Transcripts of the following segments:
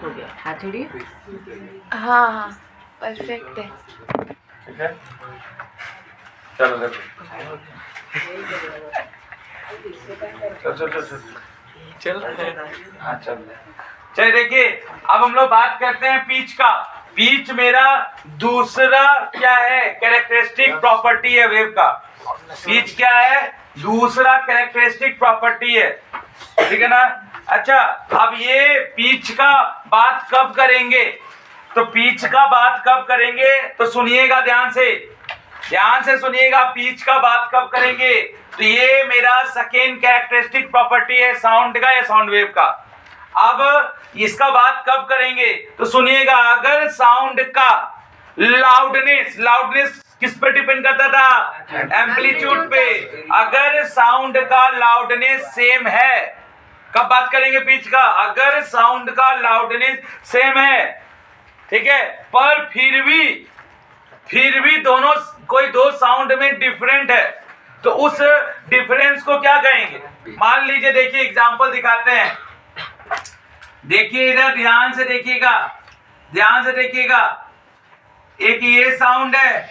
हो गया, हाथोड़ी। हाँ हाँ परफेक्ट है। ठीक है, चलो देखो, चल चल चल चल हाँ चल। चलिए देखिए, अब हम लोग बात करते हैं पिच का। पिच मेरा दूसरा क्या है, कैरेक्टरिस्टिक प्रॉपर्टी है वेव का। पिच क्या है, दूसरा कैरेक्टरिस्टिक प्रॉपर्टी है, ठीक है ना। अच्छा, अब ये पिच का बात कब करेंगे, तो पिच का बात कब करेंगे तो सुनिएगा ध्यान से सुनिएगा। पिच का बात कब करेंगे, तो ये मेरा सेकेंड कैरेक्टरिस्टिक प्रॉपर्टी है साउंड का या साउंड वेव का। अब इसका बात कब करेंगे तो सुनिएगा, अगर साउंड का लाउडनेस किस पे डिपेंड करता था, एम्पलीट्यूड पे। अगर साउंड का लाउडनेस सेम है, कब बात करेंगे पिच का, अगर साउंड का लाउडनेस सेम है, ठीक है, पर फिर भी दोनों कोई दो साउंड में डिफरेंट है, तो उस डिफरेंस को क्या कहेंगे। मान लीजिए, देखिए एग्जांपल दिखाते हैं, देखिए इधर ध्यान से देखिएगा। एक ये साउंड है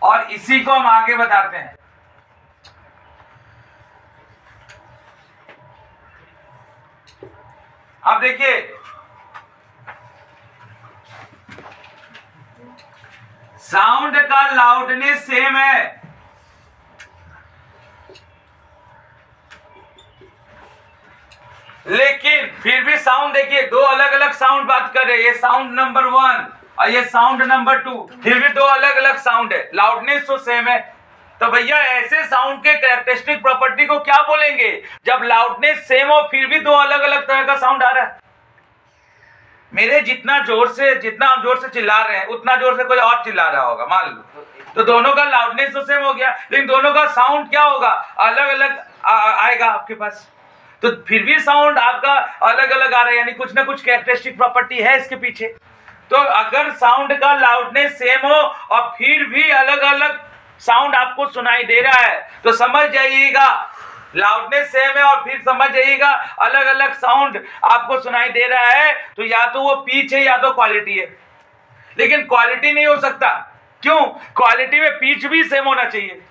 और इसी को हम आगे बताते हैं। अब देखिए, साउंड का लाउडनेस सेम है, लेकिन फिर भी साउंड देखिए, दो अलग अलग साउंड बात कर रहे हैं। ये साउंड नंबर 1 और ये साउंड नंबर 2, फिर भी दो अलग अलग साउंड है, लाउडनेस तो सेम है। तो भैया ऐसे साउंड के कैरेक्टरिस्टिक प्रॉपर्टी को क्या बोलेंगे, जब लाउडनेस सेम हो फिर भी दो अलग अलग तरह का साउंड आ रहा है। मेरे जितना हम जोर से चिल्ला रहे हैं, उतना जोर से कोई और चिल्ला रहा होगा मान लो, तो दोनों का लाउडनेस तो सेम हो गया, लेकिन दोनों का साउंड क्या होगा, अलग अलग आएगा आपके पास। तो फिर भी साउंड आपका अलग अलग आ रहा है, यानी कुछ ना कुछ कैरेक्टरिस्टिक प्रॉपर्टी है इसके पीछे। तो अगर साउंड का लाउडनेस सेम हो और फिर भी अलग अलग साउंड आपको सुनाई दे रहा है, तो समझ जाइएगा लाउडनेस सेम है और फिर समझ जाइएगा अलग अलग साउंड आपको सुनाई दे रहा है, तो या तो वो पिच है या तो क्वालिटी है। लेकिन क्वालिटी नहीं हो सकता, क्यों, क्वालिटी में पिच भी सेम होना चाहिए।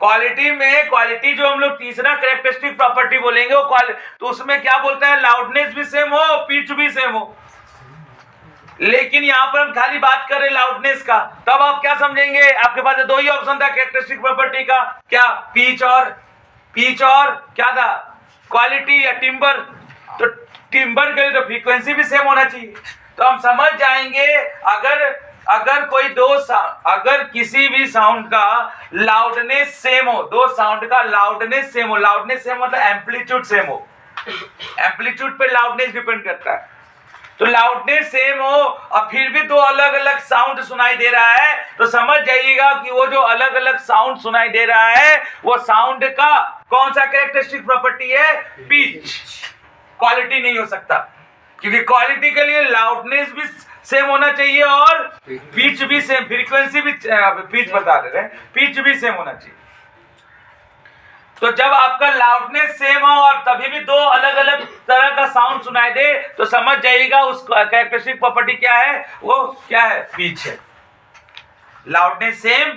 क्वालिटी जो हम लोग तीसरा कैरेक्टरिस्टिक प्रॉपर्टी बोलेंगे वो तो उसमें क्या बोलता है, लाउडनेस भी सेम हो, पिच भी सेम हो। लेकिन यहाँ पर हम खाली बात कर रहे लाउडनेस का, तब आप क्या समझेंगे, आपके पास दो ही ऑप्शन था कैरेक्टरिस्टिक प्रॉपर्टी का, क्या, पिच और क्या था, क्वालिटी या टिम्बर। तो टिम्बर के लिए तो फ्रीक्वेंसी भी सेम होना चाहिए। तो हम समझ जाएंगे, अगर किसी भी साउंड का लाउडनेस सेम हो, दो साउंड का लाउडनेस सेम मतलब एम्पलीट्यूड सेम हो, एम्पलीट्यूड पे लाउडनेस डिपेंड करता है। तो लाउडनेस सेम हो और फिर भी दो अलग अलग साउंड सुनाई दे रहा है, तो समझ जाइएगा कि वो जो अलग अलग साउंड सुनाई दे रहा है वो साउंड का कौन सा कैरेक्टरिस्टिक प्रॉपर्टी है, पिच। क्वालिटी नहीं हो सकता, क्योंकि क्वालिटी के लिए लाउडनेस भी सेम होना चाहिए और पिच भी सेम, फ्रीक्वेंसी भी, पिच बता रहे हैं, पिच भी सेम होना चाहिए। तो जब आपका लाउडनेस सेम हो और तभी भी दो अलग अलग तरह का साउंड सुनाई दे, तो समझ जाइएगा उस कैरेक्टरिस्टिक प्रॉपर्टी क्या है, वो क्या है, पिच है। लाउडनेस सेम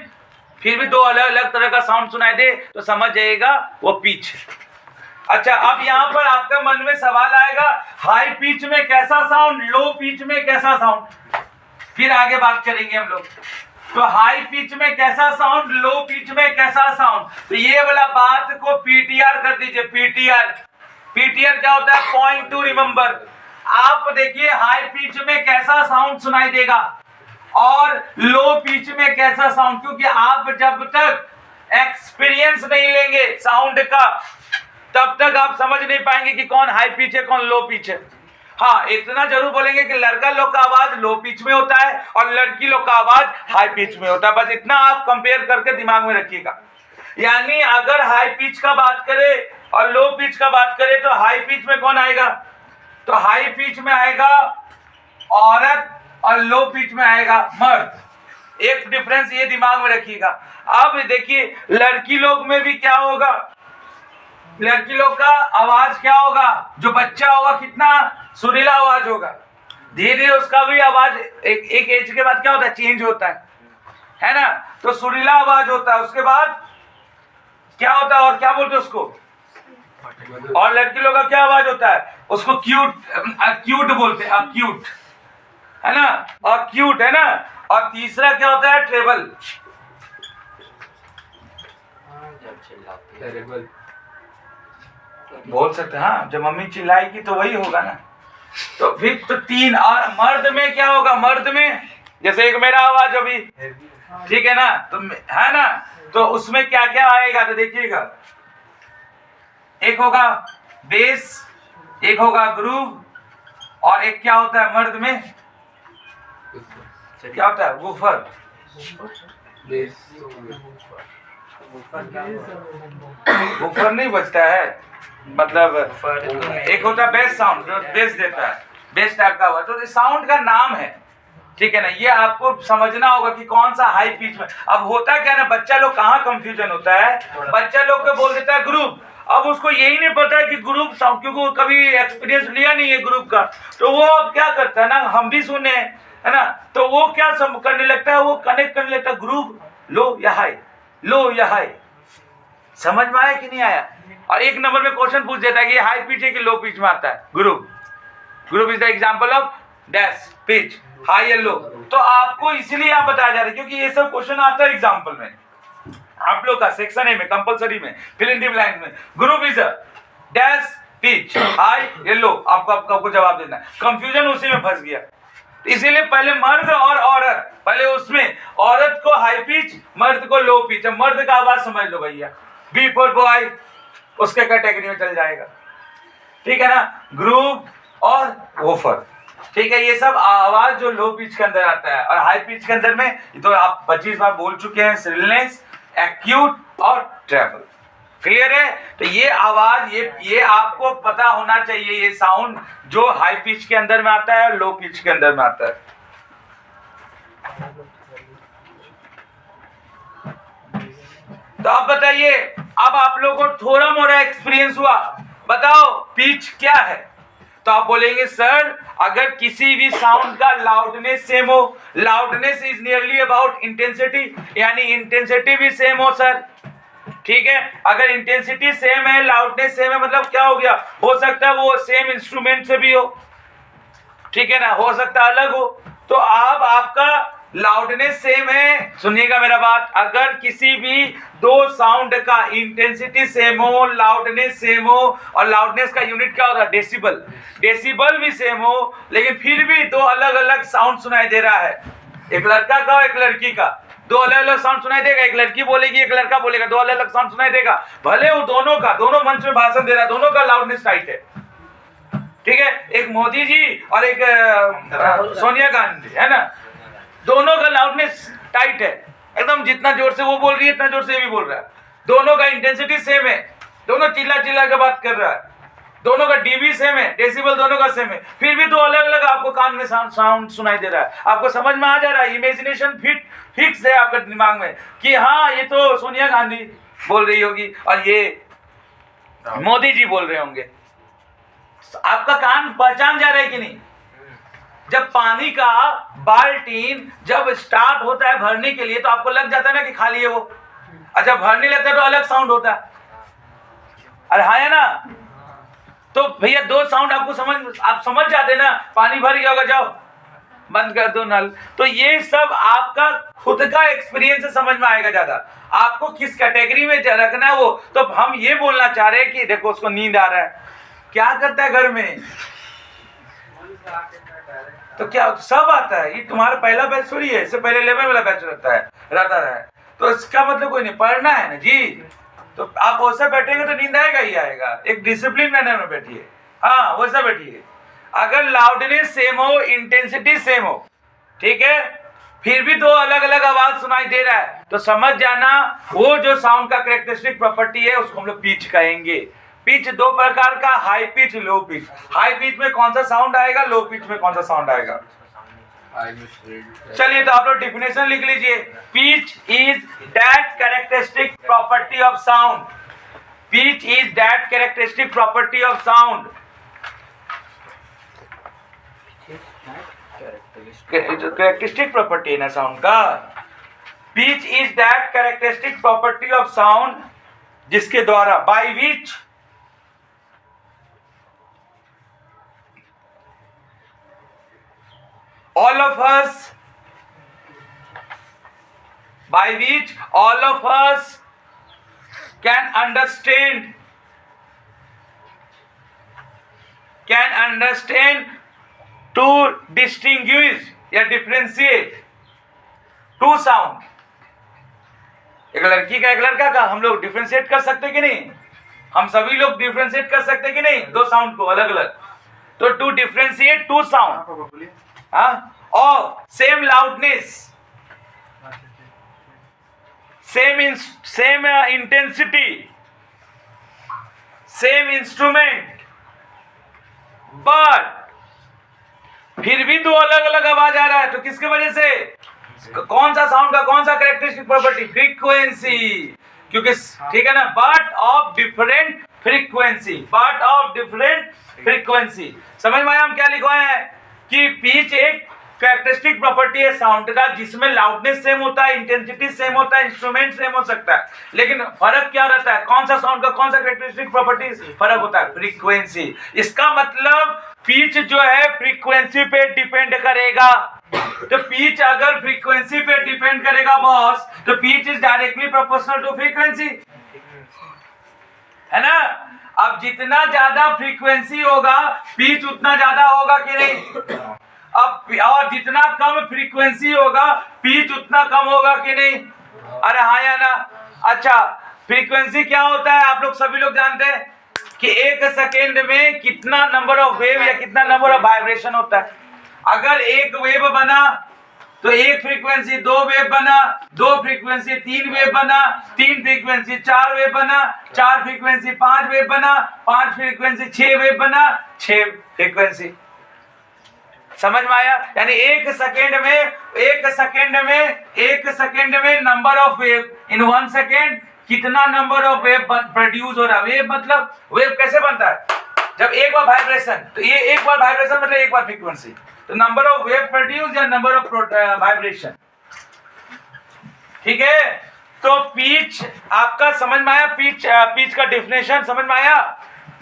फिर भी दो अलग अलग तरह का साउंड सुनाई दे, तो समझ जाइएगा वो पिच है। अच्छा, अब यहाँ पर आपके मन में सवाल आएगा, हाई पिच में कैसा साउंड, लो पिच में कैसा साउंड, फिर आगे बात करेंगे हम लोग। तो हाई पिच में कैसा साउंड, लो पिच में कैसा साउंड, तो ये वाला बात को पीटीआर कर दीजिए। पीटीआर क्या होता है, पॉइंट टू रिमेंबर। आप देखिए हाई पिच में कैसा साउंड सुनाई देगा और लो पिच में कैसा साउंड, क्योंकि आप जब तक एक्सपीरियंस नहीं लेंगे साउंड का, तब तक आप समझ नहीं पाएंगे कि कौन हाई पिच है कौन लो पिच है। हाँ, इतना जरूर बोलेंगे कि लड़का लोग का आवाज लो पिच में होता है और लड़की लोग का आवाज हाई पिच में होता है, बस इतना आप कंपेयर करके दिमाग में रखिएगा। यानी अगर हाई पिच का बात करें और लो पिच का बात करें, तो हाई पिच में कौन आएगा, तो हाई पिच में आएगा औरत और लो पिच में आएगा मर्द। एक डिफरेंस ये दिमाग में रखिएगा। अब देखिए लड़की लोग में भी क्या होगा, लड़की लोग का आवाज क्या होगा, जो बच्चा होगा कितना सुरीला आवाज होगा, धीरे धीरे उसका भी आवाज एक एज के बाद क्या होता है, चेंज होता है ना। तो सुरीला आवाज होता है, उसके बाद क्या होता है और क्या बोलते हैं उसको, और लड़की लोग का क्या आवाज होता है, उसको क्यूट बोलते हैं, अक्यूट है ना, अक्यूट है ना। और तीसरा क्या होता है, ट्रेबल। बोल सकते हैं हाँ, जब मम्मी चिल्लाएगी तो वही होगा ना। तो फिर तो तीन। और मर्द में क्या होगा, मर्द में जैसे एक मेरा आवाज अभी, ठीक है ना, तो है ना, तो उसमें क्या क्या आएगा तो देखिएगा, एक होगा बेस, एक होगा ग्रूव, और एक क्या होता है मर्द में, क्या होता है, वूफर। वूफर नहीं बजता है, मतलब एक होता है बेस साउंड, जो बेस देता है, बेस टाइप का हुआ, तो साउंड का नाम है, ठीक है ना। ये आपको समझना होगा कि कौन सा हाई पिच में। अब होता क्या ना, बच्चा लोग कहाँ कंफ्यूजन होता है, बच्चा लोग को बोल देता है ग्रुप, अब उसको यही नहीं पता है कि ग्रुप साउंड, क्योंकि वो कभी एक्सपीरियंस लिया नहीं है ग्रुप का, तो वो अब क्या करता है ना, हम भी सुने है ना, तो वो क्या करने लगता है, वो कनेक्ट करने लगता है ग्रुप लो या हाई, लो या हाई। समझ में आया कि नहीं आया। और एक नंबर में क्वेश्चन पूछ देता है कि हाई पिच है कि लो पिच में आता है। Group, group is the example of dash pitch, high या लो। तो आपको इसलिए आप बताया जा रहा है क्योंकि ये सब क्वेश्चन आता है एग्जांपल में, आप लोग का सेक्शन ए में, कंपलसरी में, फिल इन द ब्लैंक में। Group is a dash pitch, high या लो, आपको जवाब देना है। कंफ्यूजन उसी में फंस गया, इसीलिए पहले मर्द और औरत, पहले उसमें औरत को हाई पिच, मर्द को लो पिच। मर्द का आवाज समझ लो भैया, बी फॉर बॉय, उसके कैटेगरी में चल जाएगा, ठीक है ना। ग्रुप और वोफर, ठीक है, ये सब आवाज जो लो पिच के अंदर आता है। और हाई पिच के अंदर में तो आप 25 बार बोल चुके हैं, श्रिलनेस, एक्यूट और ट्रेबल। क्लियर है। तो ये आवाज, ये आपको पता होना चाहिए, ये साउंड जो हाई पिच के अंदर में आता है और लो पिच के अंदर में आता है। तो अब बताइए, अब आप लोगों को थोड़ा मोड़ा एक्सपीरियंस हुआ, बताओ पिच क्या है। तो आप बोलेंगे सर, अगर किसी भी साउंड का लाउडनेस सेम हो, loudness is nearly about intensity, यानी इंटेंसिटी भी सेम हो सर, ठीक है। अगर इंटेंसिटी सेम है, लाउडनेस सेम है, मतलब क्या हो गया, हो सकता है वो सेम इंस्ट्रूमेंट से भी हो, ठीक है ना, हो सकता है अलग हो। तो अब आपका लाउडनेस सेम है, सुनिएगा मेरा बात, अगर किसी भी दो साउंड का इंटेंसिटी सेम हो, लाउडनेस सेम हो, और लाउडनेस का यूनिट क्या होता है, डेसिबल, डेसिबल भी सेम हो, लेकिन फिर भी दो अलग अलग साउंड सुनाई दे रहा है, एक लड़का का और एक लड़की का, दो अलग अलग साउंड सुनाई देगा, एक लड़की बोलेगी एक लड़का बोलेगा, दो अलग अलग साउंड सुनाई देगा, भले वो दोनों का, दोनों मंच में भाषण दे रहा है, दोनों का लाउडनेस टाइट है, ठीक है। एक मोदी जी और एक सोनिया गांधी है ना, दोनों का लाउडनेस टाइट है एकदम, जितना जोर से वो बोल रही है इतना जोर से भी बोल रहा है, दोनों का इंटेंसिटी सेम है, दोनों चिल्ला चिल्ला के बात कर रहा है, दोनों का डीबी सेम है, डेसिबल दोनों का सेम है, फिर भी दो अलग अलग आपको कान में साउंड सुनाई दे रहा है। आपको समझ में आ जा रहा है, इमेजिनेशन फिक्स है आपके दिमाग में कि हाँ ये तो सोनिया गांधी बोल रही होगी और ये मोदी जी बोल रहे होंगे। आपका कान पहचान जा रहा है कि नहीं। जब पानी का बाल्टीन जब स्टार्ट होता है भरने के लिए तो आपको लग जाता है ना कि खाली है वो, और जब भरने लगता है तो अलग साउंड होता है, अरे हाँ है ना। तो भैया दो साउंड आपको आप समझ जाते ना, पानी भर गया होगा, जाओ बंद कर दो नल। तो ये सब आपका खुद का एक्सपीरियंस से समझ में आएगा ज्यादा, आपको किस कैटेगरी में रखना है वो। तो हम ये बोलना चाह रहे हैं कि देखो उसको नींद आ रहा है, क्या करता है घर में, तो क्या सब आता है, ये तुम्हारा पहला बैच थोड़ी है, इससे पहले 11 वाला बैच रहता है, तो इसका मतलब कोई नहीं, पढ़ना है ना जी। तो आप वैसा बैठेंगे तो नींद आएगा ही आएगा, एक डिसिप्लिन मैनर में बैठिए, हाँ वैसा बैठिए। अगर लाउडनेस सेम हो, इंटेंसिटी सेम हो, ठीक है, फिर भी दो अलग अलग आवाज सुनाई दे रहा है, तो समझ जाना वो जो साउंड का कैरेक्टरिस्टिक प्रॉपर्टी है उसको हम लोग पिच कहेंगे। पिच दो प्रकार का, high pitch, low pitch. High pitch में कौन सा साउंड आएगा, लो पिच में कौन सा साउंड आएगा। चलिए तो आप लोग डिफिनेशन लिख लीजिए। Pitch is that characteristic property of sound. pitch is that characteristic property of sound. Characteristic property है ना sound का. Pitch is that characteristic property of sound जिसके द्वारा by which all of us can understand to distinguish या differentiate two sound. एक लड़की का एक लड़का का हम लोग डिफरेंशिएट कर सकते कि नहीं? हम सभी लोग डिफरेंशिएट कर सकते कि नहीं दो साउंड को अलग अलग? तो to differentiate to sound of same loudness, same intensity, same instrument, but फिर भी दो अलग अलग आवाज आ रहा है, तो किसके वजह से? कौन सा साउंड का कौन सा कैरेक्टरिस्टिक प्रॉपर्टी? फ्रीक्वेंसी. क्योंकि ठीक है ना, but of different frequency, but of different frequency. समझ में आया हम क्या लिखवाए हैं कि पिच एक कैरेक्टरिस्टिक प्रॉपर्टी है साउंड का जिसमें लाउडनेस सेम होता है, इंटेंसिटी सेम होता है, इंस्ट्रूमेंट सेम हो सकता है, लेकिन फर्क क्या रहता है? कौन सा साउंड का कौन सा कैरेक्टरिस्टिक प्रॉपर्टी फर्क होता है? फ्रीक्वेंसी. इसका मतलब पिच जो है फ्रीक्वेंसी पे डिपेंड करेगा. तो पिच अगर फ्रीक्वेंसी पे डिपेंड करेगा बॉस, तो pitch is directly proportional to frequency, है ना? अब जितना ज्यादा फ्रीक्वेंसी होगा पिच उतना ज्यादा होगा कि नहीं? अब और जितना कम फ्रीक्वेंसी होगा पिच उतना कम होगा कि नहीं? अरे हाँ या ना? अच्छा, फ्रीक्वेंसी क्या होता है? आप लोग सभी लोग जानते हैं कि एक सेकेंड में कितना नंबर ऑफ वेव या कितना नंबर ऑफ वाइब्रेशन होता है. अगर एक वेव बना तो एक फ्रीक्वेंसी, दो वेव बना, दो फ्रीक्वेंसी तीन वेव बना, तीन फ्रीक्वेंसी चार वेव बना, चार फ्रीक्वेंसी पांच वेव बना, पांच फ्रीक्वेंसी छह वेव बना, छह फ्रीक्वेंसी. समझ में आया? यानी एक सेकेंड में number of wave in 1 second कितना नंबर ऑफ वेव प्रोड्यूस हो रहा है. वेव मतलब वेव कैसे बनता है? जब एक बार वाइब्रेशन, तो ये एक बार वाइब्रेशन मतलब एक बार फ्रीक्वेंसी, तो नंबर ऑफ वेव प्रोड्यूस या नंबर ऑफ वाइब्रेशन. ठीक है, तो पिच आपका समझ में आया? पिच का डेफिनेशन समझ में आया?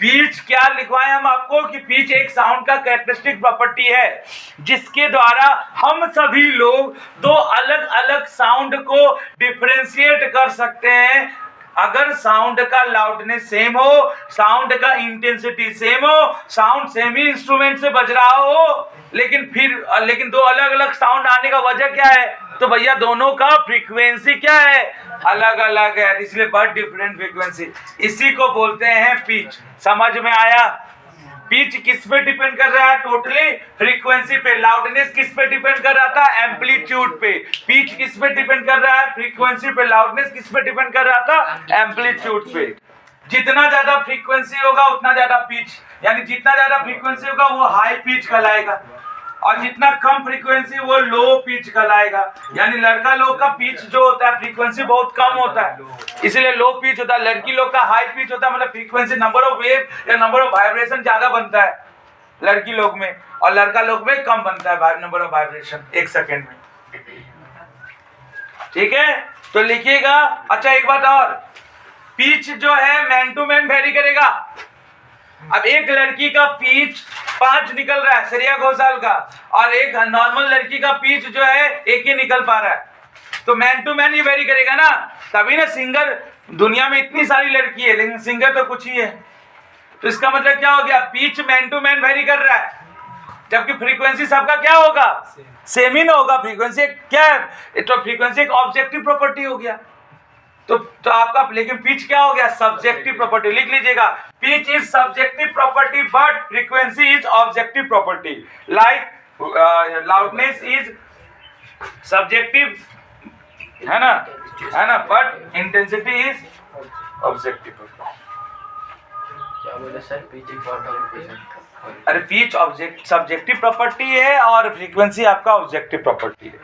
पिच क्या लिखवाए हम आपको कि पिच एक साउंड का कैरेक्टरिस्टिक प्रॉपर्टी है जिसके द्वारा हम सभी लोग दो अलग अलग साउंड को डिफरेंशिएट कर सकते हैं. अगर साउंड का लाउडनेस सेम हो, साउंड का इंटेंसिटी सेम हो, साउंड सेम ही इंस्ट्रूमेंट से बज रहा हो, लेकिन दो अलग अलग साउंड आने का वजह क्या है? तो भैया दोनों का फ्रीक्वेंसी क्या है? अलग अलग है, इसलिए बट डिफरेंट फ्रीक्वेंसी. इसी को बोलते हैं पिच. समझ में आया? पिच किस पे डिपेंड कर रहा है? टोटली फ्रीक्वेंसी पे. लाउडनेस किस पे डिपेंड कर रहा था? एम्पलीट्यूड पे. पिच किस पे डिपेंड कर रहा है? फ्रीक्वेंसी पे. लाउडनेस किस पे डिपेंड कर रहा था? एम्पलीट्यूड पे. जितना ज्यादा फ्रीक्वेंसी होगा उतना ज्यादा पिच, यानी जितना ज्यादा फ्रीक्वेंसी होगा वो हाई पिच कहलाएगा, और जितना कम फ्रीक्वेंसी वो लो पिच कहलाएगा. यानी लड़का लोग का पिच जो होता है फ्रीक्वेंसी बहुत कम होता है, इसलिए लो पिच होता है. लड़की लोग का हाई पिच होता है, मतलब फ्रीक्वेंसी नंबर ऑफ वेव या नंबर ऑफ वाइब्रेशन ज्यादा बनता है लड़की लोग में, और लड़का लोग में कम बनता है नंबर ऑफ वाइब्रेशन एक सेकेंड में. ठीक है, तो लिखिएगा. अच्छा, एक बात और, पिच जो है मैन टू मैन वेरी करेगा. अब एक लड़की का पिच 5 निकल रहा है श्रेया घोषाल का, और एक नॉर्मल लड़की का पिच जो है एक ही निकल पा रहा है, तो मैन टू मैन ही वेरी करेगा ना. तभी ना सिंगर, दुनिया में इतनी सारी लड़की है लेकिन सिंगर तो कुछ ही है, तो इसका मतलब क्या हो गया? Pitch man to man vary कर रहा है, जबकि फ्रीक्वेंसी सबका क्या होगा? सेम ही ना होगा. फ्रीक्वेंसी क्या है? तो फ्रीक्वेंसी एक ऑब्जेक्टिव प्रॉपर्टी हो गया. तो आपका, लेकिन पिच क्या हो गया? Subjective property. लिख लीजिएगा, pitch is subjective property but frequency is objective property. Like loudness is subjective, है ना, but intensity is objective property. क्या बोले सर? पिच अरे पिच सब्जेक्टिव प्रॉपर्टी है और फ्रीक्वेंसी आपका ऑब्जेक्टिव प्रॉपर्टी है.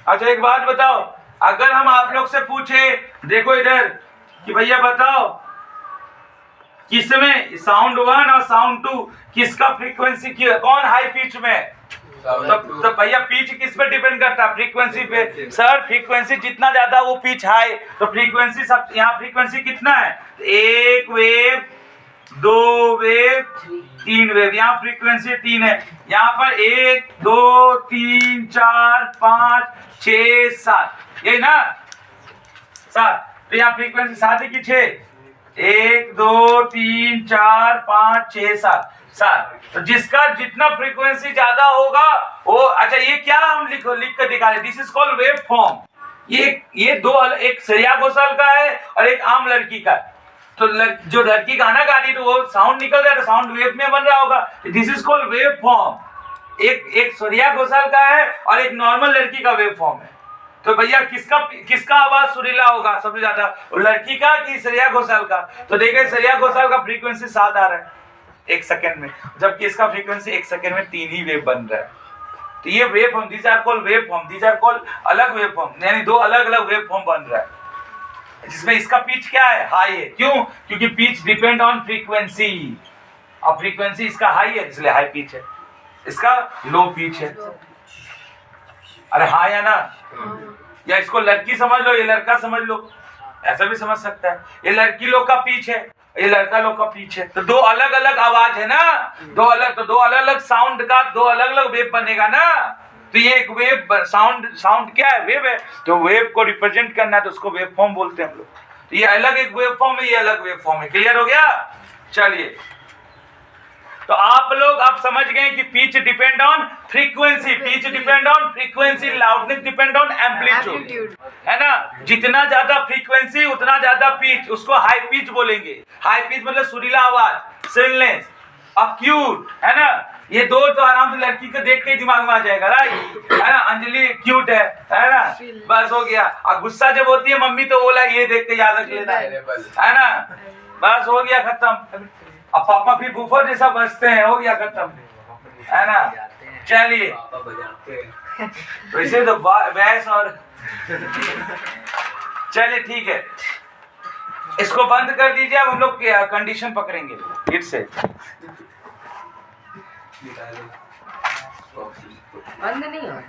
अच्छा, एक बात बताओ, अगर हम आप लोग से पूछे, देखो इधर कि भैया बताओ किसमें साउंड 1 और साउंड 2 किसका फ्रीक्वेंसी कौन हाई पिच में है? तो भैया पिच किस पे डिपेंड करता है? फ्रीक्वेंसी पे। सर फ्रीक्वेंसी जितना ज्यादा वो पिच हाई, तो फ्रीक्वेंसी सब यहाँ फ्रीक्वेंसी कितना है? 1 वेव, 2 वेव, 3 वेव। यहाँ फ्रीक्वेंसी 3 है। यहाँ पर 1 2 3 4 5 6 7, यही ना 7। तो यहाँ फ्रीक्वेंसी 7 है कि 6? 1 2 3 4 5 6 7। तो जिसका जितना फ्रीक्वेंसी ज्यादा होगा वो, अच्छा ये क्या हम लिख कर दिखा रहे, this is called wave form. ये दो, एक श्रेया घोषाल का है और एक आम लड़की का है। तो जो लड़की गाना गा रही है तो वो साउंड निकल रहा है, तो साउंड वेव में बन रहा होगा, this is called wave form. एक श्रेया घोषाल का है और एक नॉर्मल लड़की का वेव फॉर्म है। तो भैया किसका आवाज सुरीला होगा सबसे ज्यादा, लड़की का कि श्रेया घोषाल का? तो देखिए श्रेया घोषाल का फ्रीक्वेंसी 7 आ रहा है 1 सेकंड में, जबकि इसका फ्रीक्वेंसी 1 सेकंड में 3 ही वेव बन रहा है। तो ये wave form, these are called wave form, these are called अलग वेव फॉर्म, यानी 2 अलग अलग वेव फॉर्म बन रहा है, जिसमें इसका पिच क्या है? हाई है। क्यों? क्योंकि पिच डिपेंड ऑन फ्रीक्वेंसी, और फ्रीक्वेंसी इसका हाई है इसलिए हाई पिच है, इसका लो पिच है। अरे हाँ या ना? या इसको लड़की समझ लो, ये लड़का समझ लो, ऐसा भी समझ सकता है। ये लड़की लोग का पिच है, ये लड़का लोग का पिच है। तो 2 अलग अलग आवाज है ना, 2 अलग अलग साउंड का 2 अलग अलग वेव बनेगा ना। तो ये एक वेव साउंड क्या है? वेव है। तो वेव को रिप्रेजेंट करना है तो उसको वेव फॉर्म बोलते हैं हम लोग। तो ये अलग एक वेव फॉर्म है, ये अलग वेव फॉर्म है। क्लियर हो गया? चलिए, तो आप लोग अब समझ गए कि pitch depend on frequency, pitch depend on frequency, loudness depend on amplitude, है ना। जितना ज्यादा फ्रीक्वेंसी उतना ज्यादा पिच, उसको हाई पिच बोलेंगे। हाई पिच मतलब सुरीला आवाज, श्रिलनेस, अक्यूट, है ना। ये 2 तो आराम से लड़की को देख के दिमाग में आ जाएगा, राइट, है ना। अंजलि क्यूट है ना, बस हो गया। और गुस्सा जब होती है मम्मी तो बोला ये देख के याद रख लेना है ना, बस हो गया खत्म। अब पापा भी बूफर जैसा बजते हैं, हो गया खत्म, है ना। चलिए, वैसे तो बहस और चलिए ठीक है, इसको बंद कर दीजिए। अब हम लोग कंडीशन पकड़ेंगे फिर से। बंद नहीं हो रहा।